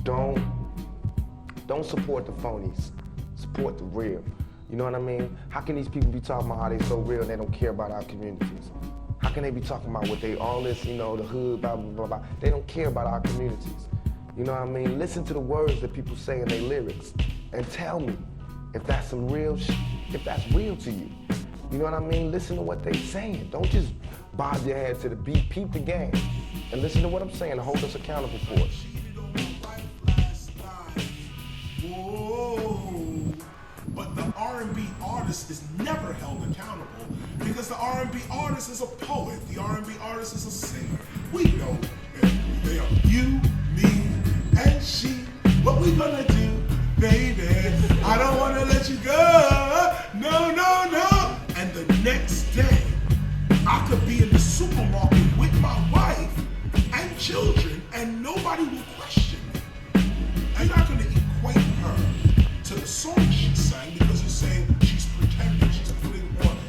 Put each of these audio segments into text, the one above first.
don't support the phonies. Support the real. You know what I mean? How can these people be talking about how they so real and they don't care about our communities? How can they be talking about what they, all this, you know, the hood, blah, blah, blah, blah. They don't care about our communities. You know what I mean? Listen to the words that people say in their lyrics and tell me if that's some real if that's real to you. You know what I mean? Listen to what they saying. Don't just bob your head to the beat, peep the game. And listen to what I'm saying and hold us accountable for it. Whoa. But the R&B artist is never held accountable because the R&B artist is a poet. The R&B artist is a singer. We know they are you, me, and she. What we gonna do, baby? I don't wanna let you go. No, no, no. And the next day, I could be in the supermarket with my wife and children, and nobody will question me. I'm not gonna equate her to the song she sang because you're saying she's pretending,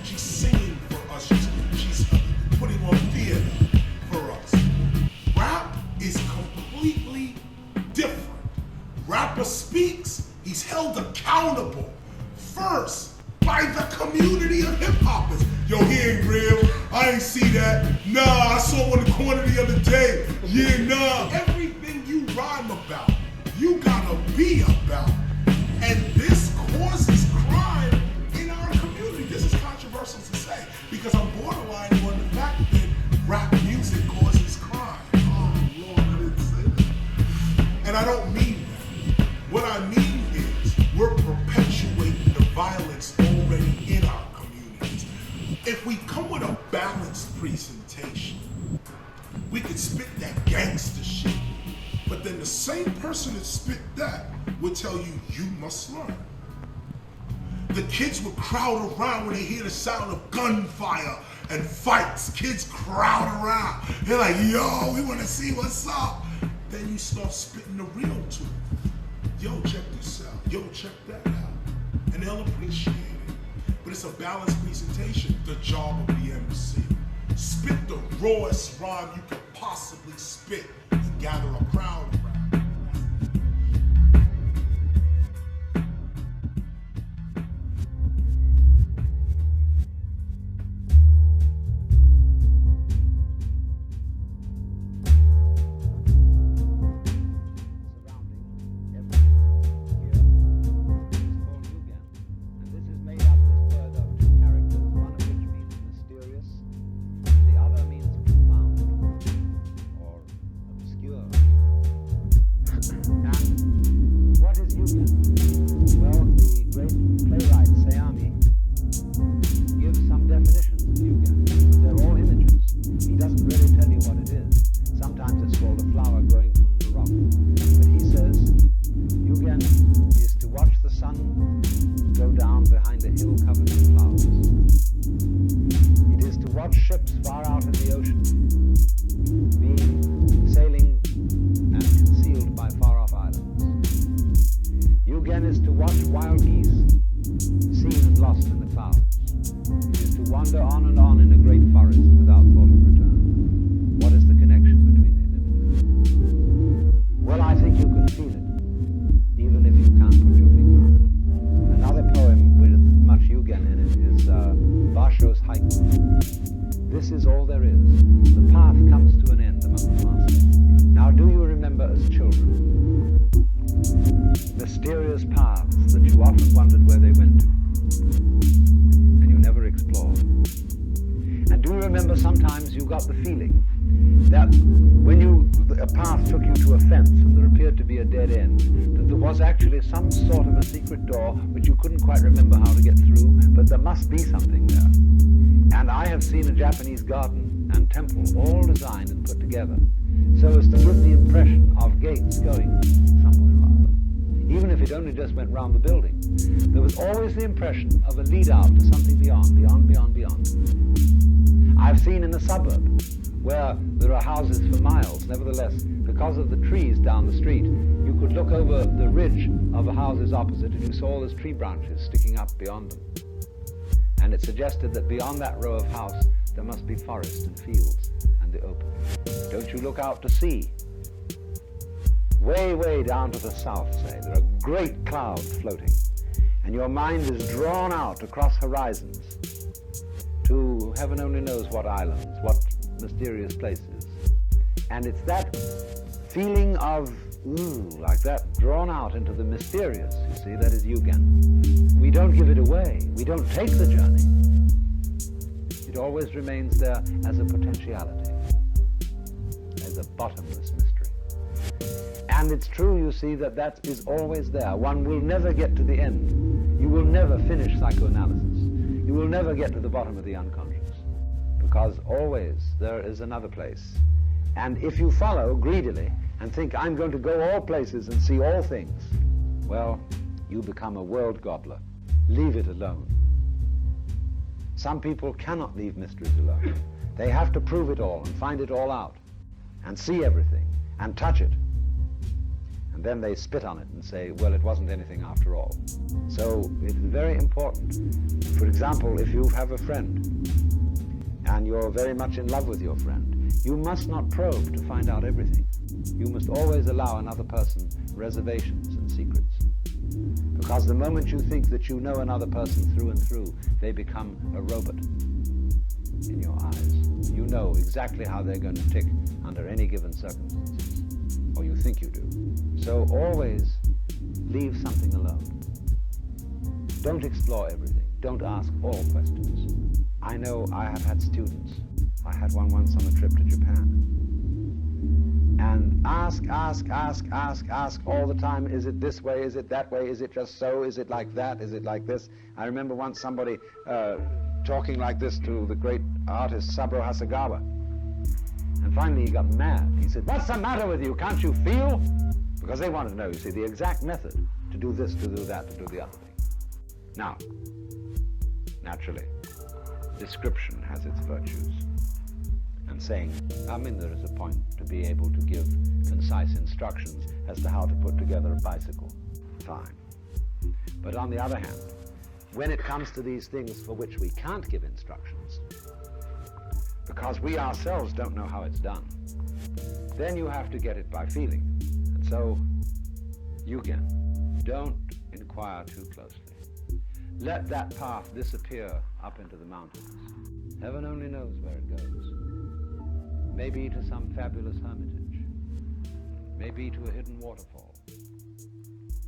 she's singing for us, she's putting on theater for us. Rap is completely different. Rapper speaks, he's held accountable first by the community of hip-hoppers. Yo, he ain't real, I ain't see that. Nah, I saw him on the corner the other day. Yeah, nah. Everything you rhyme about, you gotta be about. And this causes crime in our community. This is controversial to say because I'm borderline on the fact that rap music causes crime. Oh, Lord, I didn't say that. And I don't mean that. What I mean is we're perpetuating the violence already in our communities. If we come with a balanced presentation, we could spit that gangster shit. But then the same person that spit that would tell you, you must learn. The kids would crowd around when they hear the sound of gunfire and fights. Kids crowd around. They're like, yo, we want to see what's up. Then you start spitting the real to them. Yo, check this out. Yo, check that out. And they'll appreciate it. But it's a balanced presentation, the job of the MC. Spit the rawest rhyme you could possibly spit and gather a crowd around. Japanese garden and temple all designed and put together so as to give the impression of gates going somewhere or other. Even if it only just went round the building, there was always the impression of a lead out to something beyond, beyond, beyond, beyond. I've seen in the suburb where there are houses for miles, nevertheless, because of the trees down the street, you could look over the ridge of the houses opposite and you saw all those tree branches sticking up beyond them. And it suggested that beyond that row of house, there must be forest and fields and the open. Don't you look out to sea. way, way down to the south, say, there are great clouds floating, and your mind is drawn out across horizons to heaven only knows what islands, what mysterious places. And it's that feeling of, ooh, like that, drawn out into the mysterious, you see, that is Yugen. We don't give it away. We don't take the journey. It always remains there as a potentiality, as a bottomless mystery. And it's true, you see, that that is always there. One will never get to the end. You will never finish psychoanalysis. You will never get to the bottom of the unconscious, because always there is another place. And if you follow greedily and think, I'm going to go all places and see all things, well, you become a world gobbler. Leave it alone. Some people cannot leave mysteries alone. They have to prove it all and find it all out and see everything and touch it. And then they spit on it and say, well, it wasn't anything after all. So it's very important. For example, if you have a friend and you're very much in love with your friend, you must not probe to find out everything. You must always allow another person reservations and secrets. Because the moment you think that you know another person through and through, they become a robot in your eyes. You know exactly how they're going to tick under any given circumstances, or you think you do. So always leave something alone. Don't explore everything. Don't ask all questions. I know I have had students. I had one once on a trip to Japan. And ask all the time, is it this way, is it that way, is it just so, is it like that, is it like this? I remember once somebody talking like this to the great artist Saburo Hasegawa. And finally he got mad. He said, what's the matter with you, can't you feel? Because they wanted to know, you see, the exact method to do this, to do that, to do the other thing. Now, naturally, description has its virtues. And saying, I mean, there is a point to be able to give concise instructions as to how to put together a bicycle. Fine. But on the other hand, when it comes to these things for which we can't give instructions, because we ourselves don't know how it's done, then you have to get it by feeling. And so, Yugen, don't inquire too closely. Let that path disappear up into the mountains. Heaven only knows where it goes. Maybe to some fabulous hermitage, maybe to a hidden waterfall,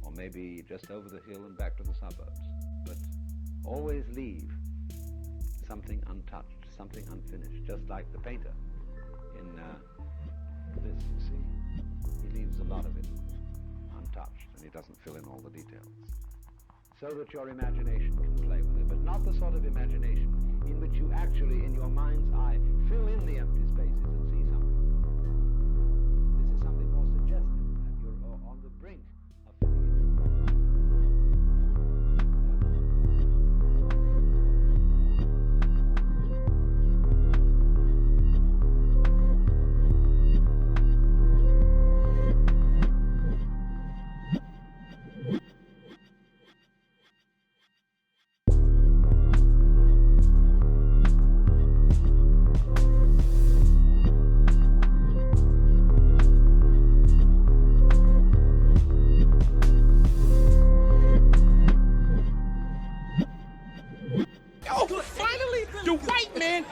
or maybe just over the hill and back to the suburbs. But always leave something untouched, something unfinished, just like the painter in this, you see. He leaves a lot of it untouched, and he doesn't fill in all the details. So that your imagination can play with it, but not the sort of imagination in which you actually, in your mind's eye, fill in the empty spaces and see something. This is something more suggestive, that you're on the brink of filling it.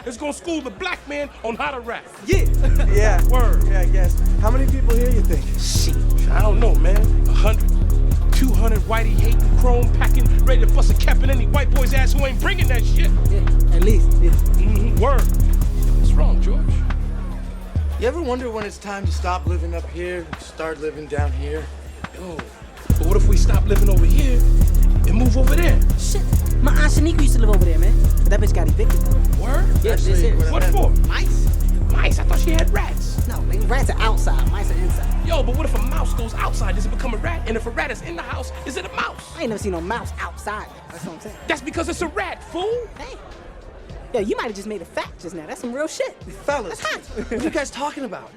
Is gonna school the black man on how to rap. Yeah. Yeah. Word. Yeah, I guess. How many people here you think? Shit, I don't know, man. 100, 200 whitey hating, chrome packing, ready to bust a cap in any white boy's ass who ain't bringing that shit. Yeah, at least. Yeah. Word. What's wrong, George? You ever wonder when it's time to stop living up here and start living down here? Yo, but what if we stop living over here and move over there? Shit, my aunt Shaniqua used to live over there, man. But that bitch got evicted, though. Word? Yeah, this is. What for? Mice. Mice? I thought she had rats. No, man, rats are outside, mice are inside. Yo, but what if a mouse goes outside? Does it become a rat? And if a rat is in the house, is it a mouse? I ain't never seen no mouse outside, though. That's what I'm saying. That's because it's a rat, fool. Hey. Yo, you might have just made a fact just now. That's some real shit. Fellas, That's hot. what are you guys talking about?